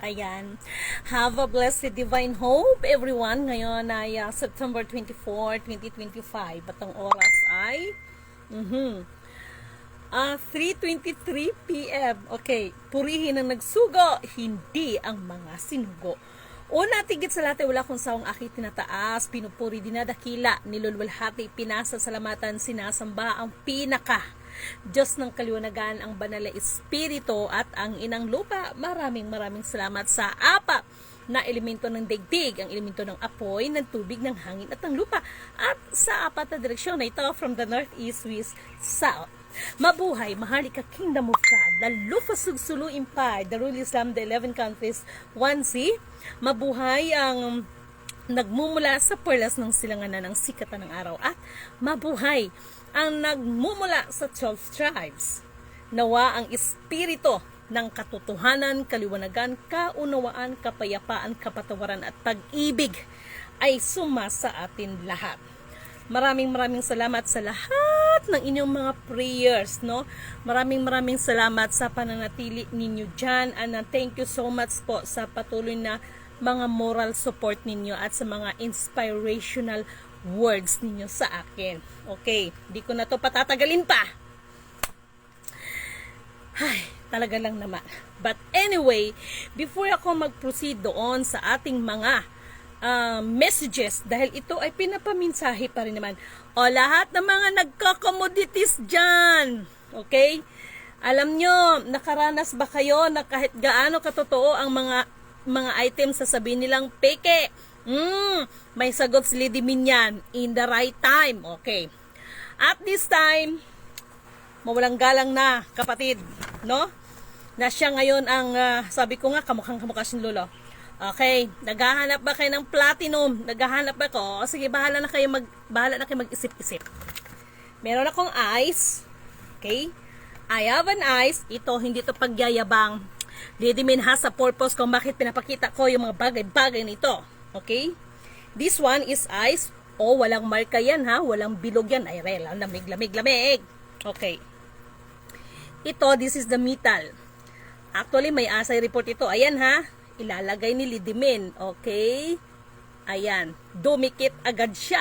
Ayan. Have a blessed divine hope, everyone. Ngayon ay September 24, 2025. At ang oras ay 3:23 p.m. Okay. Purihin ang nagsugo, hindi ang mga sinugo. Una, tigit sa lahat, wala kong sawang akit tinataas, pinupuri, dinadakila, nilulwalhati, pinasasalamatan, sinasamba ang pinaka Diyos ng kaliwanagan, ang banal na espiritu at ang inang lupa. Maraming salamat sa apat na elemento ng daigdig, ang elemento ng apoy, ng tubig, ng hangin at ng lupa, at sa apat na direksyon na ito, from the north, east, west, south. Mabuhay, mahalika kingdom of God, the Lufa Sugsulu Empire, the Rule Islam, the 11 countries, 1C. Mabuhay ang nagmumula sa perlas ng silanganan ng sikatan ng araw, at mabuhay ang nagmumula sa 12 tribes. Nawa ang espiritu ng katotohanan, kaliwanagan, kaunawaan, kapayapaan, kapatawaran at pag-ibig ay suma sa atin lahat. Maraming salamat sa lahat ng inyong mga prayers, no? Maraming salamat sa pananatili ninyo dyan, and thank you so much po sa patuloy na mga moral support ninyo at sa mga inspirational words ninyo sa akin. Okay, di ko na to patatagalin pa. Ay, talaga lang naman. But anyway, before ako mag-proceed doon sa ating mga messages, dahil ito ay pinapaminsahe pa rin naman. O, lahat ng mga nagko-commodities dyan, okay? Alam nyo, nakaranas ba kayo na kahit gaano katotoo ang mga items, sasabihin nilang peke? May sagot si Lady Min yan, in the right time, okay? At this time, mawalang galang na, kapatid, no? Na siya ngayon ang, sabi ko nga, kamukhang-kamukha si Lolo. Okay, naghahanap ba kayo ng platinum? Naghahanap ba ko? O sige, bahala na kayo mag-isip-isip. Meron akong ice. Okay? I have an ice. Ito, hindi to pagyayabang. Lady Min has a purpose kung bakit pinapakita ko yung mga bagay-bagay nito. Okay? This one is ice. O, walang marka yan ha. Walang bilog yan. Ay, rela. Lamig. Okay. Ito, this is the metal. Actually, may asay report ito. Ayan ha. Ilalagay ni Lady Min. Okay? Ayan. Dumikit agad siya.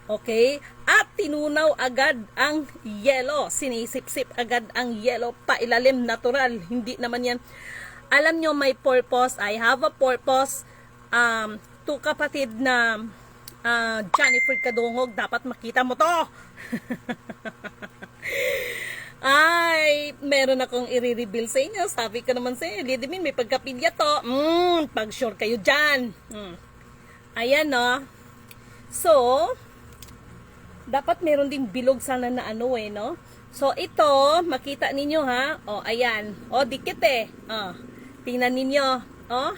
Okay? At tinunaw agad ang yellow. Sinisip-sip agad ang yellow. Pailalim, natural. Hindi naman yan. Alam nyo, may purpose. I have a purpose. To kapatid na Jennifer Kadungog, dapat makita mo to. Ay, meron akong i-reveal sa inyo. Sabi ko naman sa inyo, Lady Min, may pagkapilya to. Pag-sure kayo dyan. Ayan, no. So, dapat meron din bilog sana na ano no. So, ito, makita ninyo ha. O, ayan. O, dikit eh. O, tingnan ninyo. O,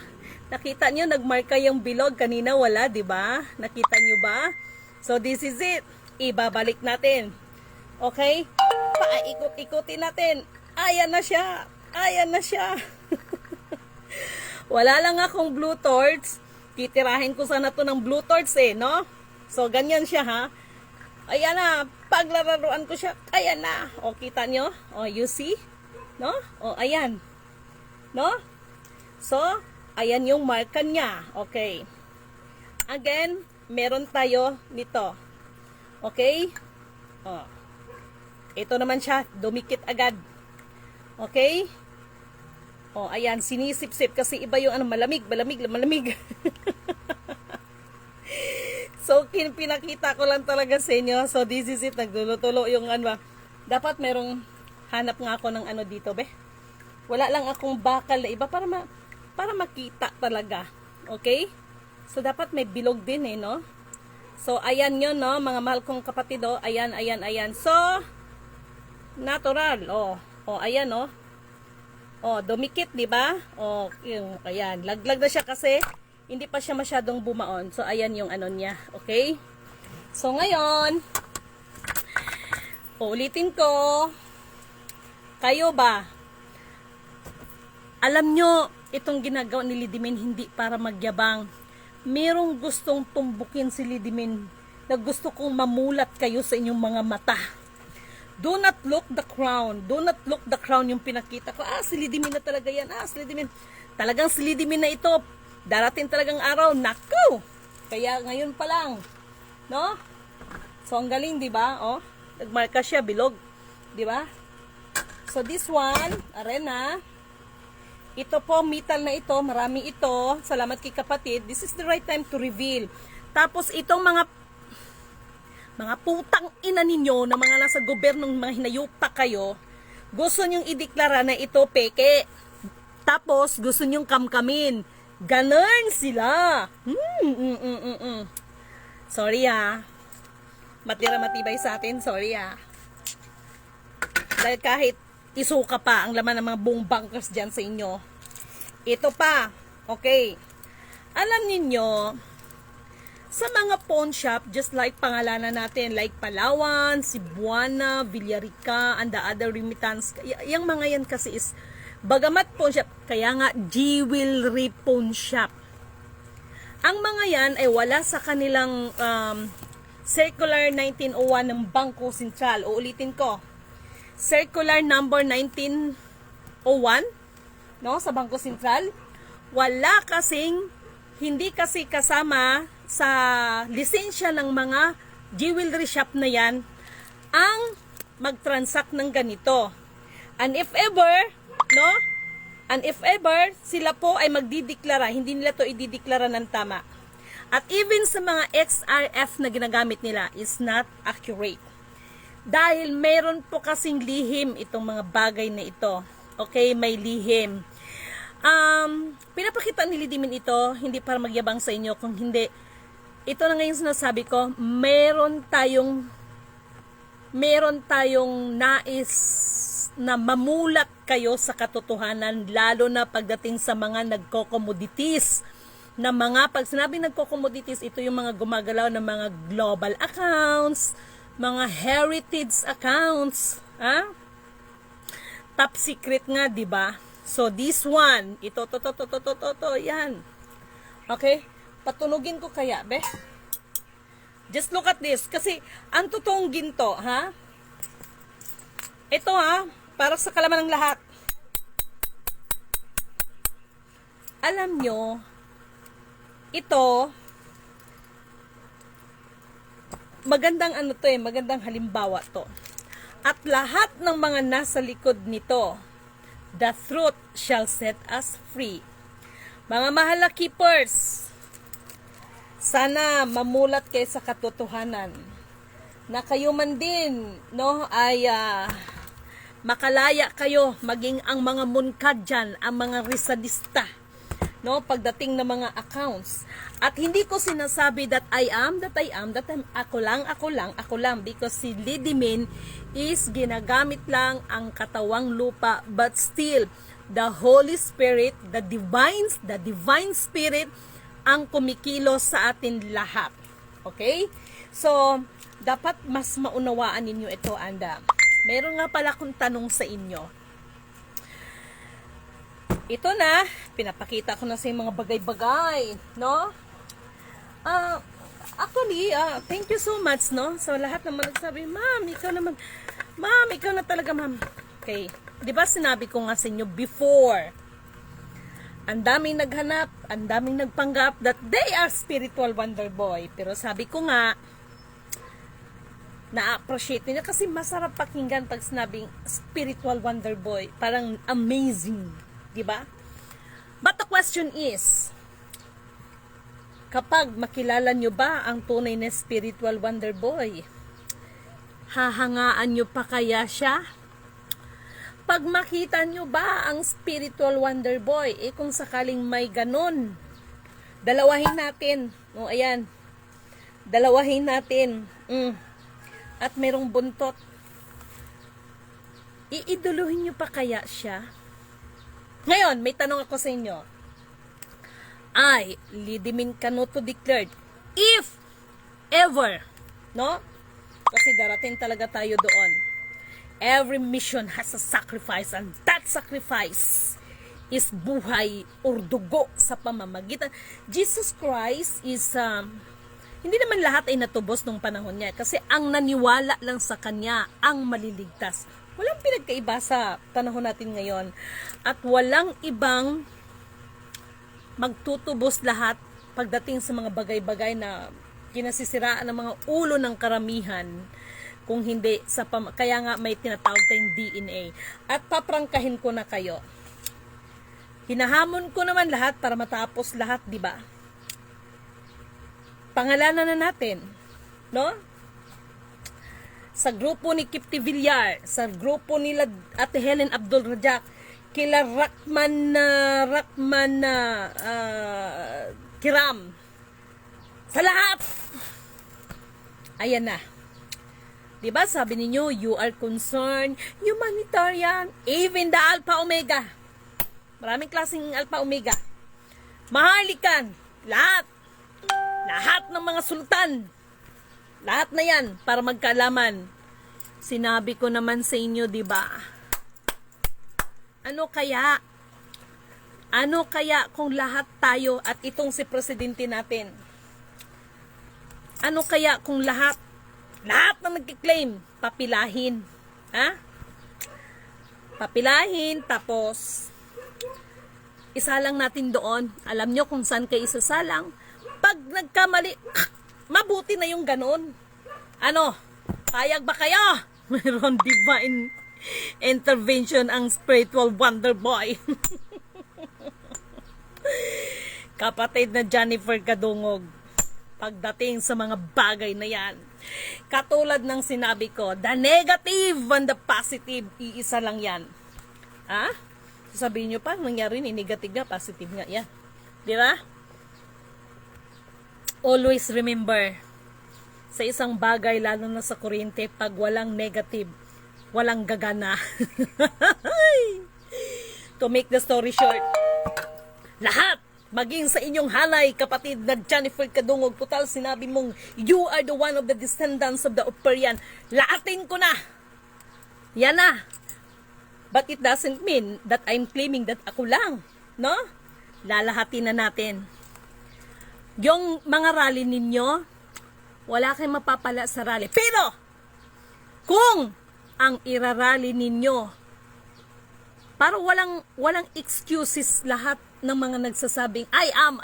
nakita nyo, nagmarka yung bilog. Kanina wala, di ba? Nakita nyo ba? So, this is it. Ibabalik natin. Okay? Paikot-ikutin natin. Ayan na siya. Wala lang akong blue torch. Titirahin ko sana to ng blue torch no? So, ganyan siya ha. Ayan na. Paglararuan ko siya. Ayan na. O, kita nyo? O, you see? No? O, ayan. No? So, ayan yung marka niya. Okay. Again, meron tayo nito. Okay? O. Ito naman siya, dumikit agad. Okay? O, ayan, sinisip-sip kasi iba yung malamig. So, pinakita ko lang talaga sa inyo. So, this is it. Nagdulo-tulo yung dapat merong hanap nga ako ng dito, be. Wala lang akong bakal na iba para makita talaga. Okay? So, dapat may bilog din no? So, ayan yun, no? Mga mahal kong kapatid, ayan. So, natural. Ayan, dumikit, di ba? Ayan, laglag na siya kasi hindi pa siya masyadong bumaon. So, ayan yung niya. Okay? So, ngayon, ulitin ko, kayo ba? Alam nyo, itong ginagawa ni Lady Min hindi para magyabang. Merong gustong tumbukin si Lady Min na gusto kong mamulat kayo sa inyong mga mata. Do not look the crown. Do not look the crown yung pinakita ko. Si Lidimin na talaga yan. Si Lidimin. Talagang si Lidimin na ito. Darating talagang araw. Naku! Kaya ngayon pa lang. No? So, ang galing, di ba? Nagmarka siya, bilog. Di ba? So, this one, arena. Ito po, metal na ito. Marami ito. Salamat kay kapatid. This is the right time to reveal. Tapos, itong mga putang ina ninyo na mga nasa gobyernong mga hinayupa kayo, gusto nyong ideklara na ito peke. Tapos, gusto nyong kamkamin. Ganon sila. Sorry matibay sa atin. Sorry Dahil kahit isuka pa ang laman ng mga buong bankers dyan sa inyo. Ito pa. Okay. Alam ninyo, sa mga pawn shop, just like pangalanan natin, like Palawan, Cebuana, Villarica, and the other remittance, yung mga yan kasi is, bagamat pawn shop, kaya nga jewelry pawn shop. Ang mga yan ay wala sa kanilang Circular 1901 ng Bangko Sentral. Uulitin ko. Circular number 1901, no, sa Bangko Sentral. Wala kasing, hindi kasi kasama sa lisensya ng mga jewelry shop na yan ang mag-transact ng ganito. And if ever, no? And if ever, sila po ay magdideklara, hindi nila to idideklara ng tama. At even sa mga XRF na ginagamit nila is not accurate. Dahil meron po kasing lihim itong mga bagay na ito. Okay, may lihim. Pinapakita ni Lidimin ito, hindi para magyabang sa inyo, kung hindi, ito na ngayon sinasabi ko, meron tayong nais na mamulat kayo sa katotohanan, lalo na pagdating sa mga nagko-commodities. Na mga, pag sinabing nagko-commodities, ito yung mga gumagalaw ng mga global accounts, mga heritage accounts, top secret nga, di ba? So, this one, ito, yan. Okay? Patunugin ko kaya, be? Just look at this. Kasi, ang totoong ginto, ito, para sa kalaman ng lahat. Alam nyo, ito, magandang magandang halimbawa to. At lahat ng mga nasa likod nito, the truth shall set us free. Mga mahal na keepers, sana mamulat kayo sa katotohanan na kayo man din, no, ay makalaya kayo, maging ang mga munkad dyan, ang mga risadista, no, pagdating ng mga accounts. At hindi ko sinasabi that I'm ako lang, because si Lidimin is ginagamit lang ang katawang lupa, but still the Holy Spirit, the divine spirit ang kumikilos sa atin lahat. Okay? So, dapat mas maunawaan ninyo ito, anda. Meron nga pala akong tanong sa inyo. Ito na, pinapakita ko na sa mga bagay-bagay, no? Actually, thank you so much, no? So, lahat naman nagsabi, Ma'am, ikaw na talaga, Ma'am. Okay. Di ba sinabi ko nga sa inyo before, ang daming naghanap, ang daming nagpanggap that they are spiritual wonder boy. Pero sabi ko nga, na-appreciate niya kasi masarap pakinggan pag sinabing spiritual wonder boy. Parang amazing. Diba? But the question is, kapag makilala nyo ba ang tunay na spiritual wonder boy, hahangaan nyo pa kaya siya? Pag makita nyo ba ang spiritual wonder boy, kung sakaling may ganon, dalawahin natin. O, ayan. Dalawahin natin. At merong buntot. Iiduluhin nyo pa kaya siya? Ngayon, may tanong ako sa inyo. I, Lidimin Canuto declared, if ever, no? Kasi darating talaga tayo doon. Every mission has a sacrifice, and that sacrifice is buhay or dugo sa pamamagitan. Jesus Christ is Hindi naman lahat ay natubos nung panahon niya kasi ang naniwala lang sa kanya ang maliligtas. Walang pinagkaiba sa panahon natin ngayon at walang ibang magtutubos lahat pagdating sa mga bagay-bagay na kinasisiraan ng mga ulo ng karamihan kung hindi sa kaya nga may tinatawag tayong DNA. At paprangkahin ko na kayo. Hinahamon ko naman lahat para matapos lahat, di ba? Pangalanan na natin, no? Sa grupo ni Kipti Villar, sa grupo nila Ate Helen Abdul Rajak, kila Rakman Kiram, sa lahat. Ayan na. Diba sabi ninyo, you are concerned, humanitarian, even the Alpha Omega. Maraming klaseng Alpha Omega. Mahalikan, lahat. Lahat ng mga sultan. Lahat na yan para magkaalaman. Sinabi ko naman sa inyo, di ba? Ano kaya? Ano kaya kung lahat tayo at itong si presidente natin? Ano kaya kung lahat na nagkiklaim, papilahin? Ha? Papilahin, tapos isa lang natin doon. Alam nyo kung saan kayo isasalang? Pag nagkamali, mabuti na yung ganon. Ano? Payag ba kayo? Mayroon divine intervention ang spiritual wonder boy. Kapatid na Jennifer Kadungog, pagdating sa mga bagay na yan, katulad ng sinabi ko, the negative and the positive, iisa lang yan. Ha? Sasabihin nyo pa, nangyari ni negative nga, positive nga. Yan. Di ba? Always remember, sa isang bagay, lalo na sa kuryente, pag walang negative, walang gagana. To make the story short, lahat, maging sa inyong hanay, kapatid na Jennifer Kadungog, total sinabi mong, you are the one of the descendants of the Operian. Laatin ko na. Yan na. But it doesn't mean that I'm claiming that ako lang. No? Lalahatin na natin. Yung mga rally ninyo, wala kayong mapapala sa rally. Pero, kung ang irarally ninyo, para walang excuses lahat ng mga nagsasabing, I am.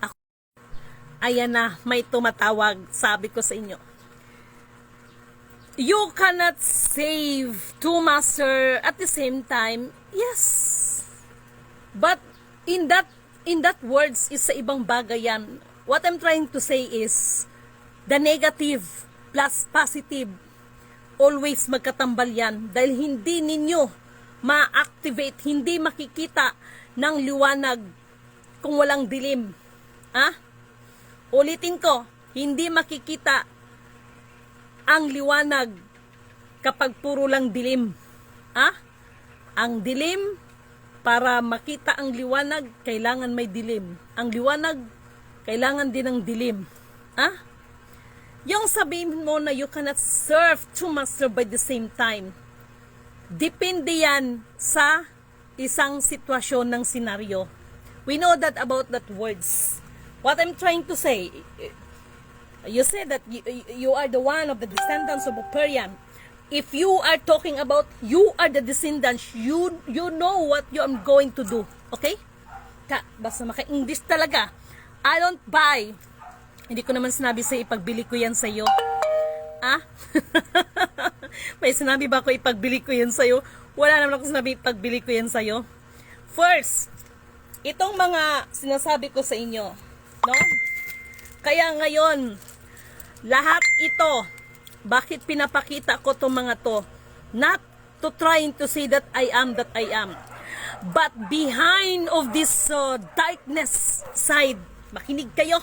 Ako, ayan na, may tumatawag, sabi ko sa inyo. You cannot save two master at the same time. Yes. But in that words is sa ibang bagay yan. What I'm trying to say is the negative plus positive always magkatambal yan dahil hindi ninyo ma-activate, hindi makikita ng liwanag kung walang dilim. Ha? Ulitin ko, hindi makikita ang liwanag kapag puro lang dilim. Ha? Ang dilim, para makita ang liwanag, kailangan may dilim. Ang liwanag, kailangan din ng dilim. Ha? Yung sabihin mo na you cannot serve two masters by the same time, depende yan sa isang sitwasyon ng senaryo. We know that about that words. What I'm trying to say, you said that you are the one of the descendants of Operian. If you are talking about you are the descendants, you know what you are going to do. Okay? Basta maka-English talaga. I don't buy. Hindi ko naman sinabi sa ipagbili ko yan sa'yo. Ah? May sinabi ba ako ipagbili ko yan sa'yo? Wala naman ako sinabi ipagbili ko yan sa'yo. First, itong mga sinasabi ko sa inyo, no? Kaya ngayon, lahat ito, bakit pinapakita ko itong mga to? Not to trying to say that I am that I am. But behind of this darkness side, makinig kayo.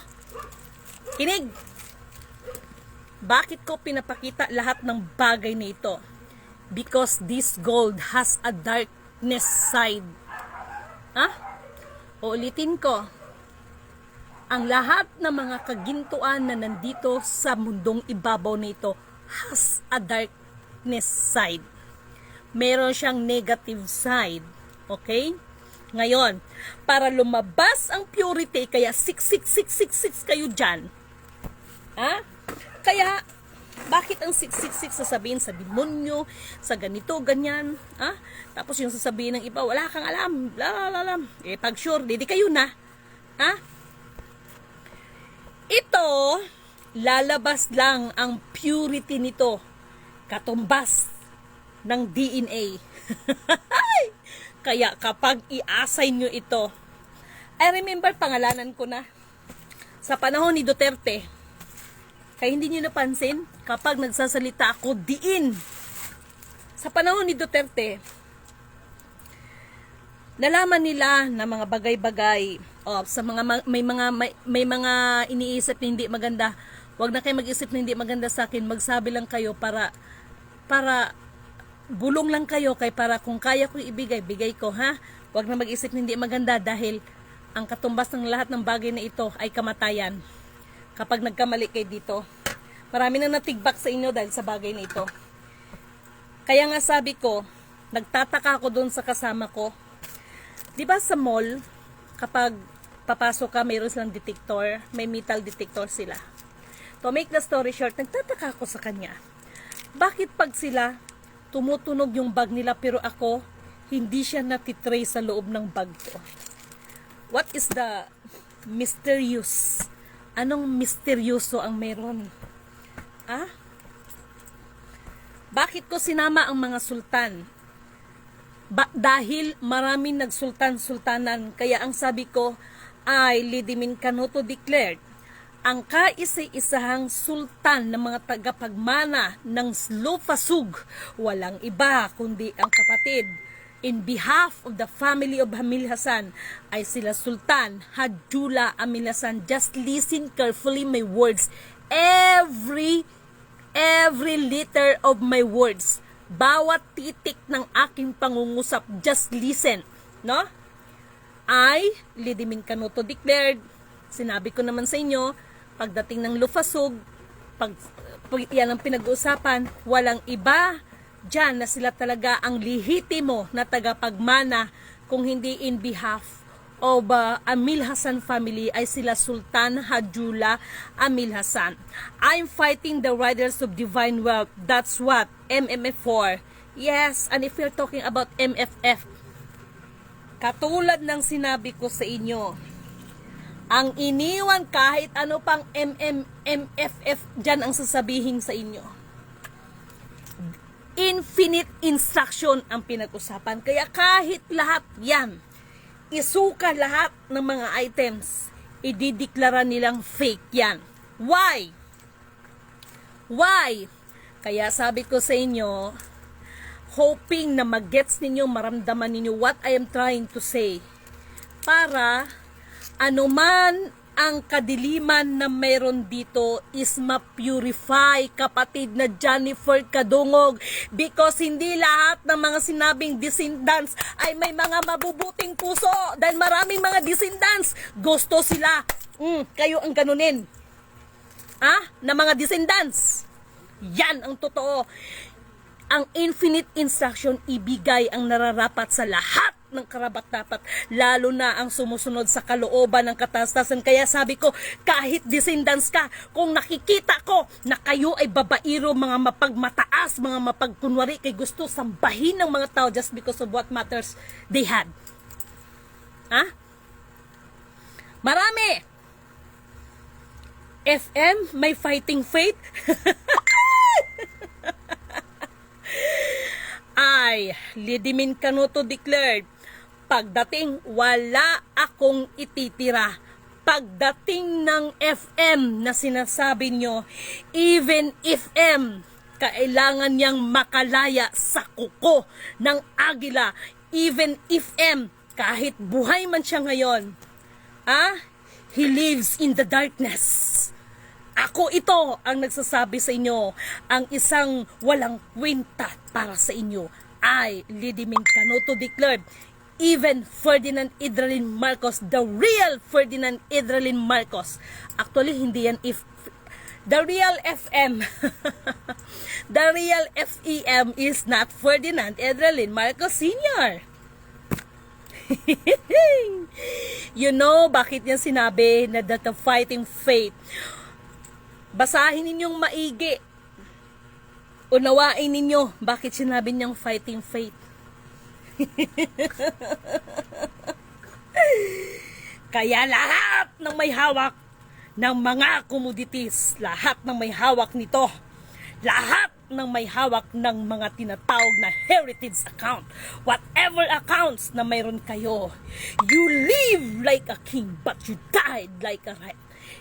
Kinig. Bakit ko pinapakita lahat ng bagay na ito? Because this gold has a darkness side. Ha? Uulitin ko. Ang lahat ng mga kagintuan na nandito sa mundong ibabaw na ito has a darkness side. Meron siyang negative side. Okay? Ngayon, para lumabas ang purity, kaya 66666 kayo dyan. Ha? Kaya, bakit ang 666 sasabihin sa demonyo, sa ganito, ganyan? Ha? Tapos yung sasabihin ng iba, wala kang alam, alam. Eh, pag sure, di kayo na. Ha? Ito, lalabas lang ang purity nito. Katumbas ng DNA. Kaya kapag i-assign nyo ito, I remember pangalanan ko na sa panahon ni Duterte. Kaya hindi nyo napansin, kapag nagsasalita ako diin, sa panahon ni Duterte, nalaman nila na mga bagay-bagay, sa mga may mga iniisip na hindi maganda. Huwag na kayo mag-isip na hindi maganda sa akin, magsabi lang kayo para bulong lang kayo, kay para kung kaya ko ibigay, bigay ko, ha? Huwag na mag-isip na hindi maganda dahil ang katumbas ng lahat ng bagay na ito ay kamatayan. Kapag nagkamali kayo dito, marami na natigbak sa inyo dahil sa bagay na ito. Kaya nga sabi ko, nagtataka ako doon sa kasama ko. Di ba sa mall, kapag papasok ka, mayroon silang detector, may metal detector sila. To make the story short, nagtataka ako sa kanya. Bakit pag sila tumutunog yung bag nila pero ako, hindi siya natitray sa loob ng bag ko? What is the mysterious? Anong misteryoso ang meron? Ah? Bakit ko sinama ang mga sultan? Dahil maraming nagsultan-sultanan. Kaya ang sabi ko ay Lidimin Canoto declared, ang kaisa-isahang sultan ng mga tagapagmana ng Slofasug, walang iba kundi ang kapatid in behalf of the family of Hamil Hasan ay sila Sultan Hadjula Amil Hasan. Just listen carefully my words. Every letter of my words, bawat titik ng aking pangungusap, just listen, no? I, Lidimin Canoto declared, sinabi ko naman sa inyo, pagdating ng Lufasug, pag yan ang pinag-uusapan, walang iba dyan na sila talaga ang lihitimo na tagapagmana, kung hindi in behalf of Amil Hasan family ay sila Sultan Hadjula Amil Hasan. I'm fighting the riders of divine wealth. That's what MMF4. Yes, and if you're talking about MFF, katulad ng sinabi ko sa inyo, ang iniwan kahit ano pang MFF dyan ang sasabihin sa inyo. Infinite instruction ang pinag-usapan. Kaya kahit lahat yan, isuka lahat ng mga items, idideklara nilang fake yan. Why? Why? Kaya sabi ko sa inyo, hoping na mag-gets ninyo, maramdaman ninyo what I am trying to say. Para anuman ang kadiliman na meron dito is ma-purify, kapatid na Jennifer Kadungog, because hindi lahat ng mga sinabing descendants ay may mga mabubuting puso, dahil maraming mga descendants gusto sila kayo ang ganunin na mga descendants. Yan ang totoo. Ang infinite instruction, ibigay ang nararapat sa lahat ng karapat-dapat, lalo na ang sumusunod sa kalooban ng katastasan. Kaya sabi ko, kahit descendants ka, kung nakikita ko na kayo ay babairo, mga mapagmataas, mga mapagkunwari, kay gusto sambahin ng mga tao just because of what matters they had. Marami. FM, may fighting faith. Ay, Lidimin Canoto declared, pagdating wala akong ititira. Pagdating ng FM na sinasabi nyo, even if kailangan niyang makalaya sa kuko ng agila, even if kahit buhay man siya ngayon, he lives in the darkness. Ako ito ang nagsasabi sa inyo, ang isang walang kwenta para sa inyo. I, Lidimin Canoto declared, even Ferdinand Idralin Marcos, the real Ferdinand Idralin Marcos. Actually, hindi yan the real FM. The real FEM is not Ferdinand Idralin Marcos Sr. You know, bakit niya sinabi na that the fighting faith? Basahin ninyong maigi. Unawain ninyo bakit sinabi niyang fighting faith. Kaya lahat ng may hawak ng mga commodities, lahat ng may hawak nito, lahat ng may hawak ng mga tinatawag na heritage account, whatever accounts na mayroon kayo, you live like a king but you died like a rat.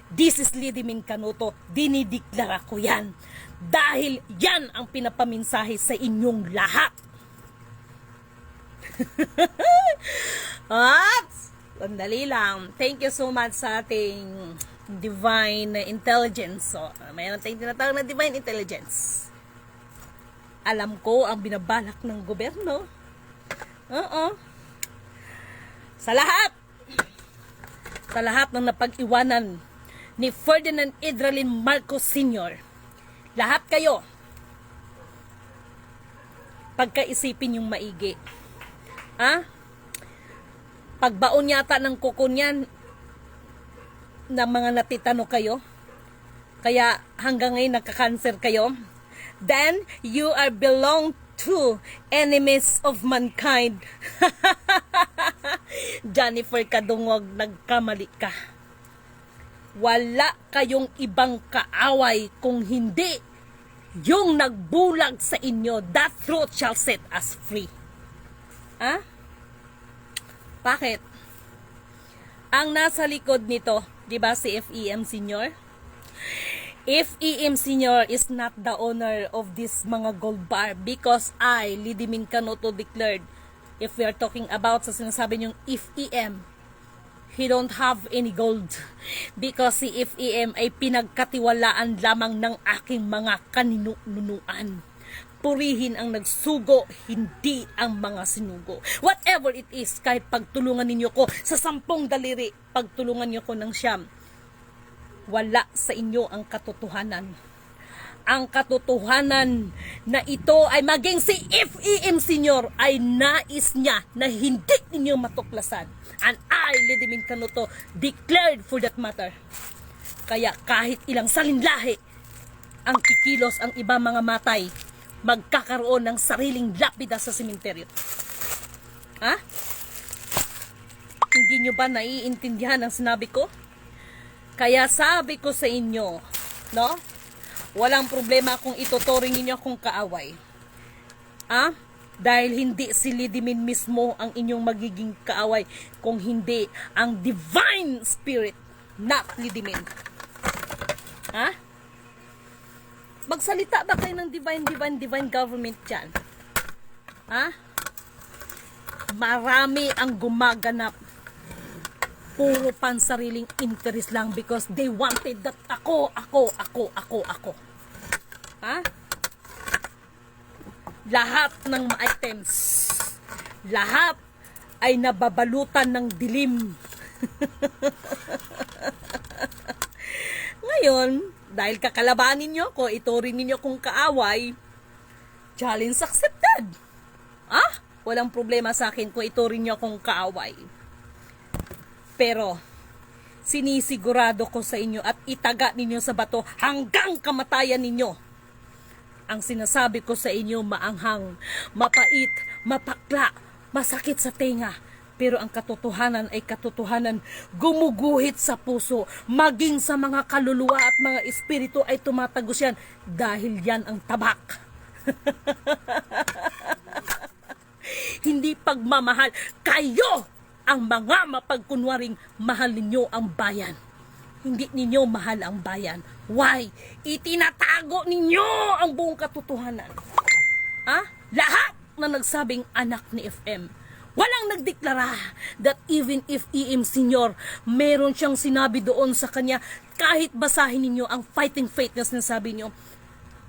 This is Lidimin Canuto, dinideklara ko yan dahil yan ang pinapaminsahe sa inyong lahat. At sandali lang, thank you so much sa ating divine intelligence. So, mayroon tayong tinatawag na divine intelligence. Alam ko ang binabalak ng gobyerno. Oo. Sa lahat ng napag-iwanan ni Ferdinand Idralin Marcos Sr., lahat kayo, pagkaisipin yung maigi. Pagbaon yata ng kukon yan ng mga natitano kayo, kaya hanggang ngayon nagka-cancer kayo, then you are belong to enemies of mankind. Jennifer Kadungog, nagkamali ka. Wala kayong ibang kaaway kung hindi yung nagbulag sa inyo. That truth shall set us free. Bakit? Ang nasa likod nito, di ba si FEM Senior? FEM Senior is not the owner of this mga gold bar because I, Lidimin Canuto, declared, if we are talking about sa sinasabi niyong FEM, he don't have any gold because si FEM ay pinagkatiwalaan lamang ng aking mga kaninunuan. Purihin ang nagsugo, hindi ang mga sinugo. Whatever it is, kahit pagtulungan ninyo ko sa 10 daliri, pagtulungan niyo ko ng 9, wala sa inyo ang katotohanan. Ang katotohanan na ito ay maging si FEM Senior ay nais niya na hindi ninyo matuklasan. And I, Lidimin Canuto, declared for that matter. Kaya kahit ilang salinlahi ang kikilos ang iba mga matay, magkakaroon ng sariling lapida sa sementeryo. Hindi nyo ba naiintindihan ang sinabi ko? Kaya sabi ko sa inyo, no? Walang problema kung ituturing ninyo akong kaaway. Dahil hindi si Lidimin mismo ang inyong magiging kaaway, kung hindi ang divine spirit, not Lidimin. Magsalita ba kayo ng divine government dyan? Marami ang gumaganap. Puro pansariling interest lang because they wanted that ako. Lahat ng items, lahat ay nababalutan ng dilim. Ngayon, dahil kakalabanin nyo ko, ituring ninyo kong kaaway, challenge accepted. Walang problema sa akin kung ituring nyo kong kaaway. Pero, sinisigurado ko sa inyo at itaga ninyo sa bato hanggang kamatayan ninyo. Ang sinasabi ko sa inyo maanghang, mapait, mapakla, masakit sa tenga. Pero ang katotohanan ay katotohanan, gumuguhit sa puso, maging sa mga kaluluwa at mga espiritu ay tumatagos yan dahil yan ang tabak. Hindi pagmamahal, kayo ang mga mapagkunwaring mahal ninyo ang bayan. Hindi ninyo mahal ang bayan. Why? Itinatago ninyo ang buong katotohanan. Lahat na nagsabing anak ni FM, walang nagdeklara that even if EM Senior, meron siyang sinabi doon sa kanya, kahit basahin ninyo ang fighting faith na sinasabi nyo,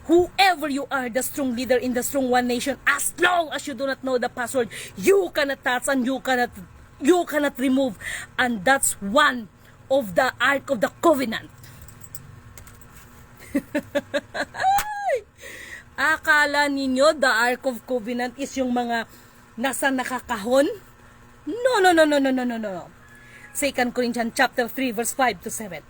whoever you are, the strong leader in the strong one nation, as long as you do not know the password, you cannot touch and you cannot remove. And that's one of the Ark of the Covenant. Akala ninyo the Ark of Covenant is yung mga nasa nakakahon? No, no, no, no, no, no, no, no. 2 Corinthians chapter 3 verse 5 to 7.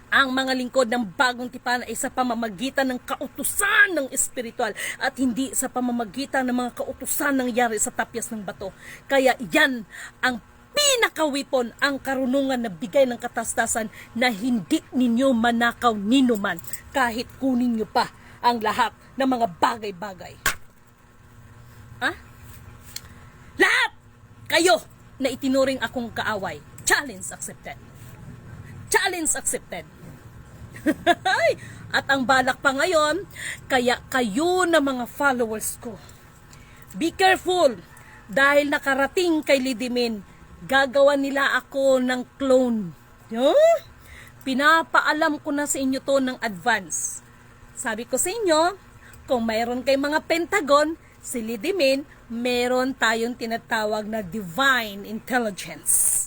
Ang mga lingkod ng bagong tipan ay sa pamamagitan ng kautusan ng espiritual at hindi sa pamamagitan ng mga kautusan nangyari sa tapyas ng bato. Kaya yan ang pinakawipon, ang karunungan na bigay ng katastasan na hindi ninyo manakaw ninuman kahit kunin nyo pa ang lahat ng mga bagay-bagay. Ha? Lahat kayo na itinuring akong kaaway. Challenge accepted. Challenge accepted. At ang balak pa ngayon, kaya kayo na mga followers ko, be careful, dahil nakarating kay Lidimin, gagawa nila ako ng clone. Huh? Pinapaalam ko na sa inyo to ng advance. Sabi ko sa inyo, kung mayroon kay mga Pentagon, si Lidimin, meron tayong tinatawag na divine intelligence.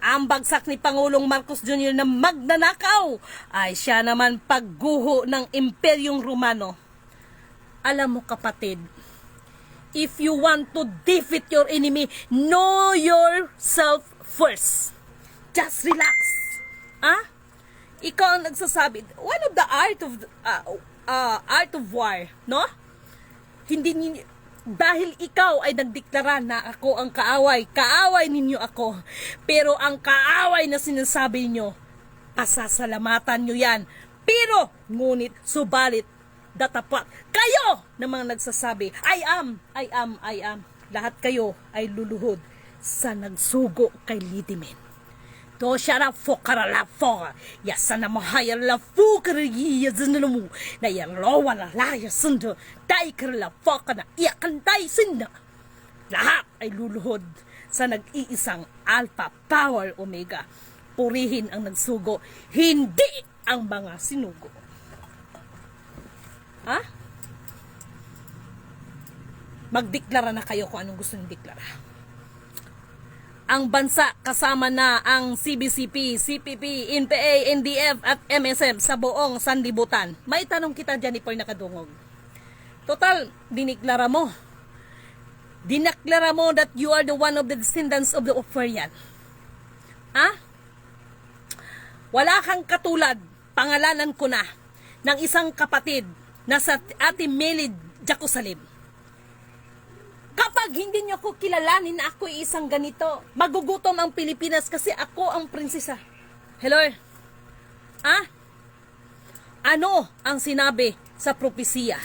Ang bagsak ni Pangulong Marcos Jr. na magnanakaw ay siya naman pagguho ng Imperyong Romano. Alam mo kapatid, if you want to defeat your enemy, know yourself first. Just relax. Ikaw ang nagsasabi, one of the art of war, no? Hindi dahil ikaw ay nagdeklara na ako ang kaaway ninyo ako. Pero ang kaaway na sinasabi nyo, pasasalamatan nyo yan. Pero, ngunit, subalit, datapat, kayo na mga nagsasabi, I am. Lahat kayo ay luluhod sa nagsugo kay Lidimin. To shara fokara la foka. Yasana mahaya la fokara yazanamu. Na yarlawa la la yasunda. Daikar la foka na iyakan daisinda. Lahat ay luluhod sa nag-iisang Alpha Power Omega. Purihin ang nagsugo, hindi ang mga sinugo. Magdeklara na kayo kung anong gusto niyong deklara. Ang bansa kasama na ang CBCP, CPP, NPA, NDF at MSM sa buong sanlibutan. May tanong kita, Jennifer Nakadungog. Total, dineklara mo. Dineklara mo that you are the one of the descendants of the Ophirian. Wala kang katulad, pangalanan ko na, ng isang kapatid na sa Ate Melid Jacusalim. Kapag hindi niyo ako kilalanin na ako isang ganito, magugutom ang Pilipinas kasi ako ang prinsesa. Hello? Ano ang sinabi sa propesiya?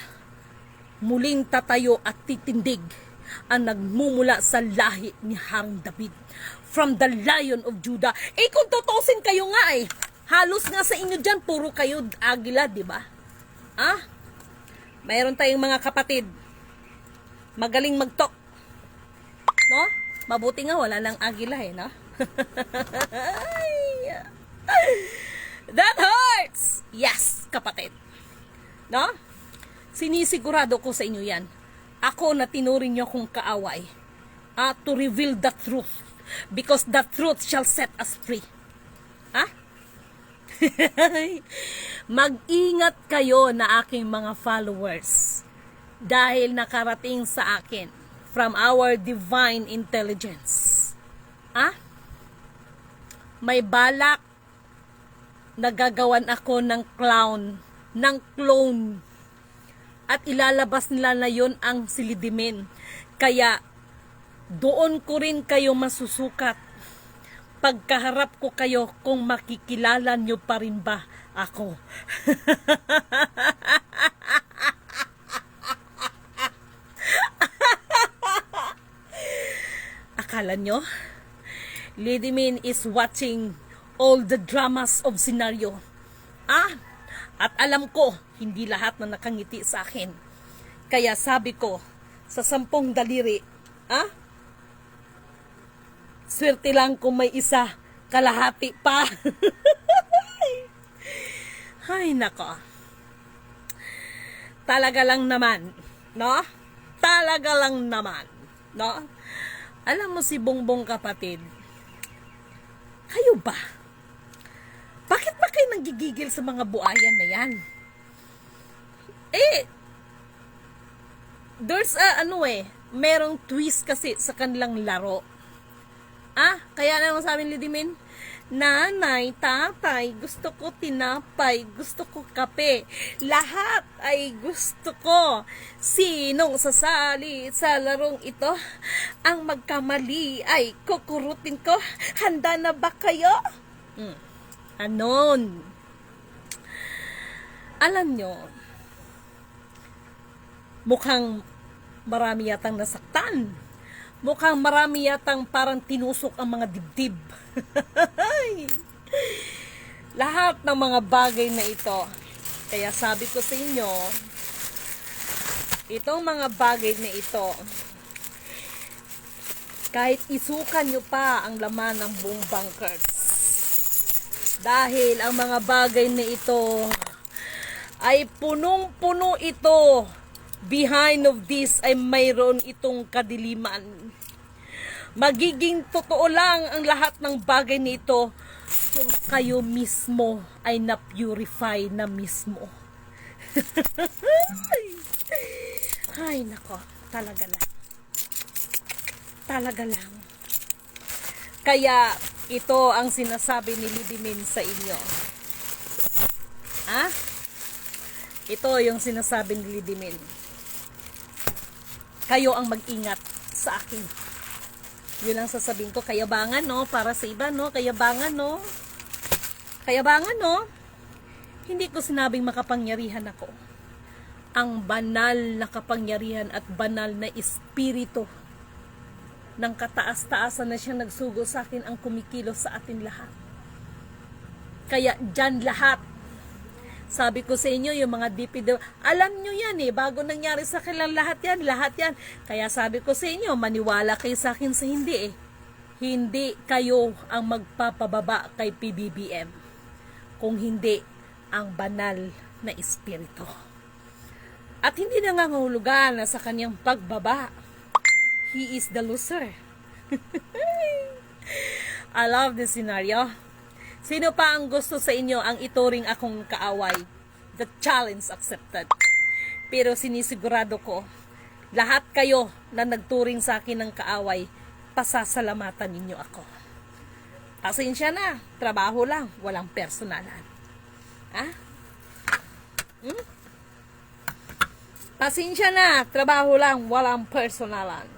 Muling tatayo at titindig ang nagmumula sa lahi ni Haring David. From the Lion of Judah. Kung tutusin kayo nga halos nga sa inyo dyan, puro kayo agila, di ba? Mayroon tayong mga kapatid magaling mag-talk. No? Mabuti nga wala nang agila no? That hurts! Yes, kapatid. No? Sinisigurado ko sa inyo yan. Ako na tinuring nyo kong kaaway. To reveal the truth. Because the truth shall set us free. Mag-ingat kayo na aking mga followers. Dahil nakarating sa akin from our divine intelligence. May balak na gagawan ako ng clone. At ilalabas nila na yon ang Lidimin. Kaya doon ko rin kayo masusukat. Pagkaharap ko kayo kung makikilala nyo pa rin ba ako. Akala nyo? Lidimin is watching all the dramas of scenario. At alam ko, hindi lahat na nakangiti sa akin. Kaya sabi ko, sa 10 daliri, swerte lang kung may isa, kalahati pa. Ay, nako. Talaga lang naman, no? Talaga lang naman, no? Alam mo si Bongbong kapatid, kayo ba? Bakit ba kayo nanggigigil sa mga buayan na yan? There's merong twist kasi sa kanilang laro. Kaya naman sa amin, Lidimin, nanay, tatay, gusto ko tinapay, gusto ko kape, lahat ay gusto ko. Sinong sasali sa larong ito? Ang magkamali ay kukurutin ko. Handa na ba kayo? Anon. Alam nyo, mukhang marami yatang nasaktan. Mukhang marami yatang parang tinusok ang mga dibdib. Lahat ng mga bagay na ito. Kaya sabi ko sa inyo, itong mga bagay na ito, kahit isukan nyo pa ang laman ng buong bunkers. Dahil ang mga bagay na ito ay punong-puno ito. Behind of this ay mayroon itong kadiliman. Magiging totoo lang ang lahat ng bagay nito kung kayo mismo ay na-purify na mismo. Ay, nako, talaga lang. Talaga lang. Kaya ito ang sinasabi ni Lidimin sa inyo. Ito yung sinasabi ni Lidimin. Kayo ang mag-ingat sa akin. Yun ang sasabihin ko. Kayabangan, no? Para sa iba, no? Kayabangan, no? Kayabangan, no? Hindi ko sinabing makapangyarihan ako. Ang banal na kapangyarihan at banal na espiritu ng kataas-taasan na siyang nagsugo sa akin ang kumikilos sa atin lahat. Kaya dyan lahat. Sabi ko sa inyo, yung mga DPW, alam nyo yan bago nangyari sa kanilang lahat yan. Kaya sabi ko sa inyo, maniwala kayo sa akin sa hindi Hindi kayo ang magpapababa kay PBBM. Kung hindi, ang banal na espiritu. At hindi nangangahulugan na sa kanyang pagbaba. He is the loser. I love this scenario. Sino pa ang gusto sa inyo ang ituring akong kaaway? The challenge accepted. Pero sinisigurado ko, lahat kayo na nagturing sa akin ng kaaway, pasasalamatan ninyo ako. Pasensya na, trabaho lang, walang personalan. Pasensya na, trabaho lang, walang personalan.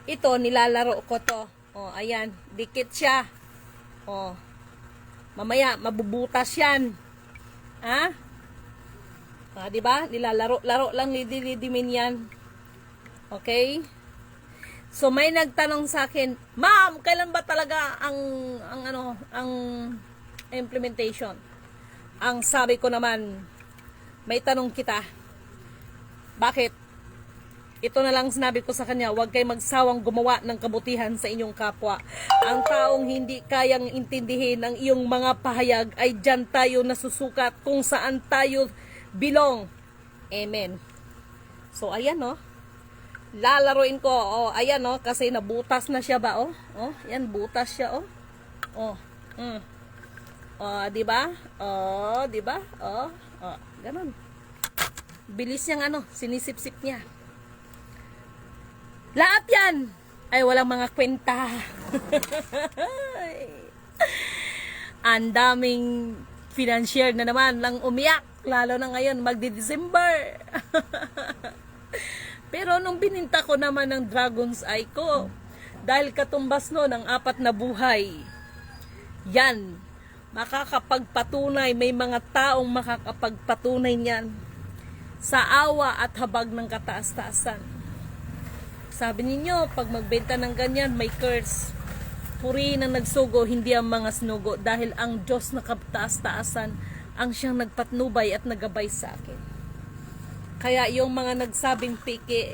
Ito, nilalaro ko to. Ayan, dikit siya. Mamaya mabubutas yan. Diba? Nilalaro-laro lang Lidimin yan. Okay? So may nagtanong sa akin, "Ma'am, kailan ba talaga ang implementation?" Ang sabi ko naman, may tanong kita. Bakit? Ito na lang sinabi ko sa kanya, huwag kayo magsawang gumawa ng kabutihan sa inyong kapwa. Ang taong hindi kayang intindihin ang iyong mga pahayag ay dyan tayo nasusukat kung saan tayo belong. Amen. So, ayan lalaruin ko. Ayan kasi nabutas na siya ba? Yan, butas siya. Diba? Diba? Ganun. Bilis niyang sinisip-sip niya. Lahat yan ay walang mga kwenta. Ang daming financier na naman lang umiyak. Lalo na ngayon, magdi-December. Pero nung bininta ko naman ng Dragon's Eye ko, dahil katumbas no ng 4 na buhay, yan, makakapagpatunay, may mga taong makakapagpatunay niyan sa awa at habag ng kataas-taasan. Sabi ninyo, pag magbenta ng ganyan, may curse. Purihin ang nagsugo, hindi ang mga sinugo. Dahil ang Diyos na kataas-taasan ang siyang nagpatnubay at nagabay sa akin. Kaya yung mga nagsabing piki,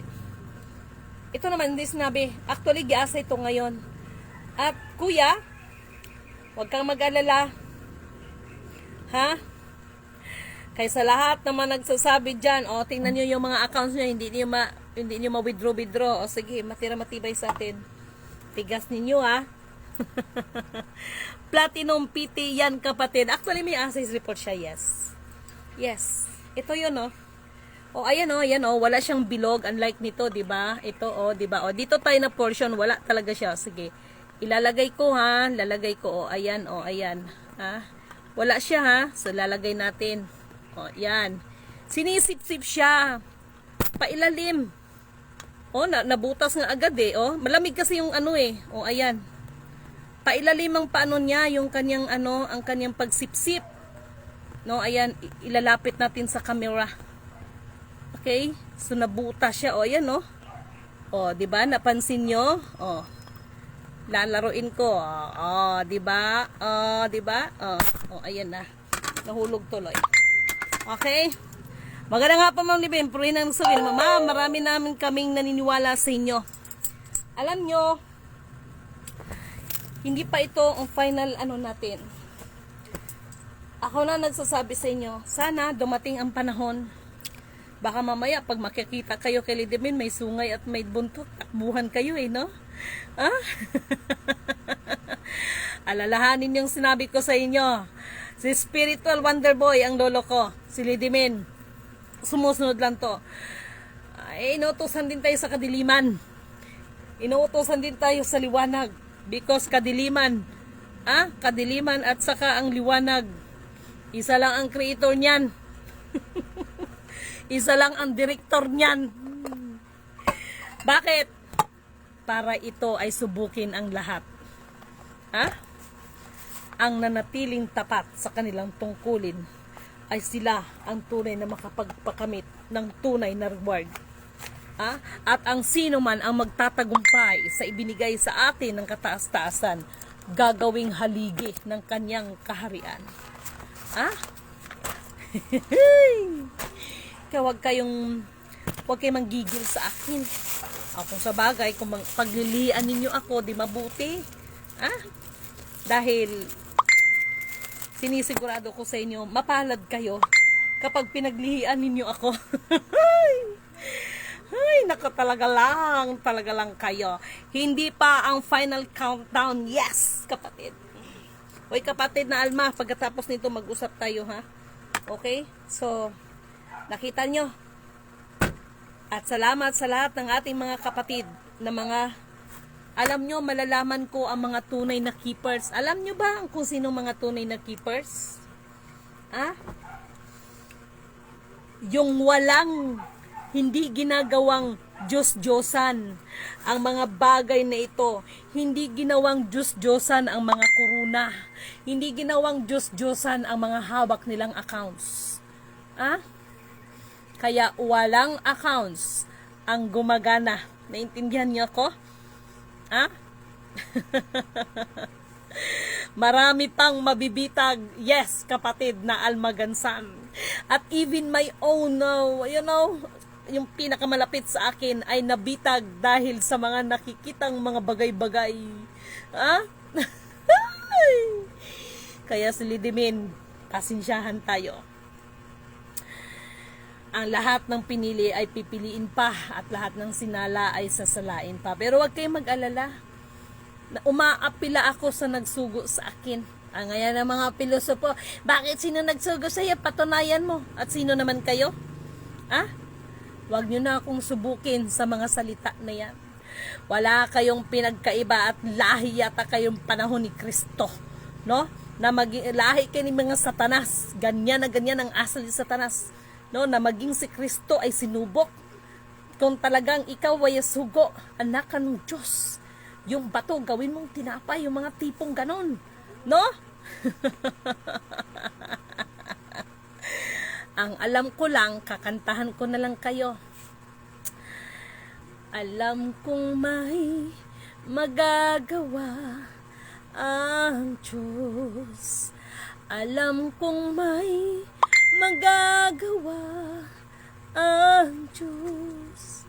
ito naman hindi sinabi, actually giasa ito ngayon. At kuya, huwag kang mag-alala. Kaysa lahat naman nagsasabi dyan, tingnan nyo yung mga accounts nyo, hindi nyo ma-withdraw. Sige, matira-matibay sa atin. Tigas ninyo, Platinum PT yan, kapatid. Actually, may assets report siya, yes. Yes. Ito yun, O ayan oh, wala siyang bilog unlike nito, 'di ba? Ito oh, 'di ba? O dito tayo na portion, wala talaga siya. Sige. Ilalagay ko ha, lalagay ko oh, ayan. Ha? Wala siya ha. So lalagay natin. O, yan. Sinisip-sip siya. Pailalim. O, nabutas nga agad eh. O, malamig kasi yung ano eh. O, ayan. Pailalim ang paano niya, yung kanyang ano, ang kanyang pagsipsip. No, ayan, ilalapit natin sa camera. Okay? So nabutas siya. O, ayan oh. O, 'di ba? Napansin nyo? O. Lalaruin ko. O, 'di ba? O, 'di ba? O, ayan na. Nahulog tuloy. Okay? Maganda nga po, Ma'am Libin. Pero yun ang sabihin, Mama, marami namin kaming naniniwala sa inyo. Alam nyo, hindi pa ito ang final ano natin. Ako na nagsasabi sa inyo, sana dumating ang panahon. Baka mamaya, pag makikita kayo kay Lidimin, may sungay at may buntot, takbuhan kayo eh, no? Ah? Alalahanin yung sinabi ko sa inyo. Si Spiritual Wonder Boy, ang lolo ko, si Lidimin. Sumusunod lang to. Ay, inuutosan din tayo sa kadiliman. Inuutosan din tayo sa liwanag. Because kadiliman, kadiliman at saka ang liwanag, isa lang ang creator niyan. Isa lang ang director niyan. Bakit? Para ito ay subukin ang lahat. Ang nanatiling tapat sa kanilang tungkulin ay sila ang tunay na makapagpakamit ng tunay na reward. At ang sino man ang magtatagumpay sa ibinigay sa atin ng kataas-taasan, gagawing haligi ng kanyang kaharian. Kaya huwag kayong manggigil sa akin. Kung sa bagay, kung paglilian ninyo ako, di mabuti. Dahil sinisigurado ko sa inyo, mapalad kayo kapag pinaglihian ninyo ako. Ay, naku, talaga lang kayo. Hindi pa ang final countdown. Yes, kapatid. Hoy, kapatid na Alma, pagkatapos nito mag-usap tayo, ha? Okay? So, nakita nyo. At salamat sa lahat ng ating mga kapatid na mga, alam nyo, malalaman ko ang mga tunay na keepers. Alam nyo ba kung sino mga tunay na keepers? Yung walang, hindi ginagawang Diyos-Diyosan ang mga bagay na ito. Hindi ginawang Diyos-Diyosan ang mga kuruna. Hindi ginawang Diyos-Diyosan ang mga hawak nilang accounts. Kaya walang accounts ang gumagana. Naintindihan niyo ako? Marami pang mabibitag. Yes, kapatid na almagansan. At even my own, yung pinakamalapit sa akin ay nabitag dahil sa mga nakikitang mga bagay-bagay. Kaya si Lidimin, pasensyahan tayo. Ang lahat ng pinili ay pipiliin pa at lahat ng sinala ay sasalain pa. Pero huwag kayong mag-alala. Umaapila ako sa nagsugo sa akin. Ngayon ng mga pilosopo, bakit sino nagsugo sa iyo? Patunayan mo. At sino naman kayo? Huwag nyo na akong subukin sa mga salita na yan. Wala kayong pinagkaiba at lahi yata kayong panahon ni Kristo. No? Na lahi kayo ni mga satanas. Ganyan na ganyan ang asal ni satanas. No, na maging si Kristo ay sinubok. Kung talagang ikaw ay sugo, anak ka ng Diyos, yung bato gawin mong tinapay, yung mga tipong ganon. No? Ang alam ko lang, kakantahan ko na lang kayo. Alam kong may magagawa ang Diyos. Alam kong may magagawa ang Diyos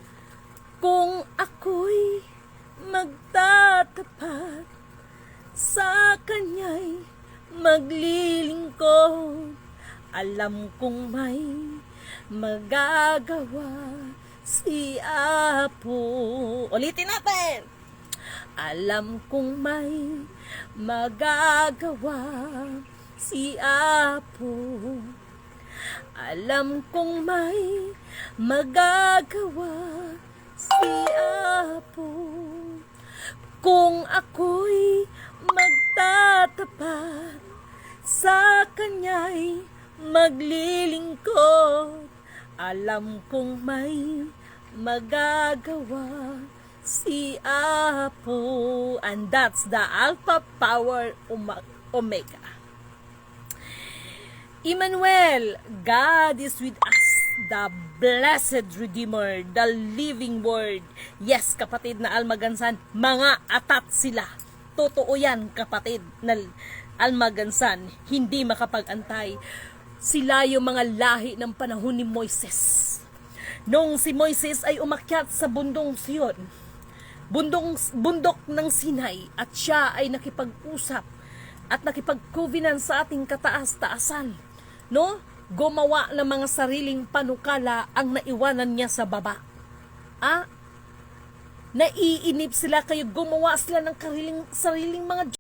kung ako'y magtatapat sa Kanya'y maglilingkod. Alam kong may magagawa si Apo. Ulitin natin. Alam kong may magagawa si Apo. Alam kong may magagawa si Apo kung ako'y magtatapat sa Kanya'y maglilingkod. Alam kong may magagawa si Apo. And that's the Alpha Power Omega. Emmanuel, God is with us, the blessed Redeemer, the living Word. Yes, kapatid na Almagansan, mga atat sila. Totoo yan, kapatid na Almagansan, hindi makapag-antay. Sila yung mga lahi ng panahon ni Moises. Nung si Moises ay umakyat sa bundong Sion, bundok ng Sinai, at siya ay nakipag-usap at nakipag-covenant sa ating kataas-taasan. No? Gumawa ng mga sariling panukala ang naiwanan niya sa baba. Naiinip sila, kayo gumawa sila ng sariling mga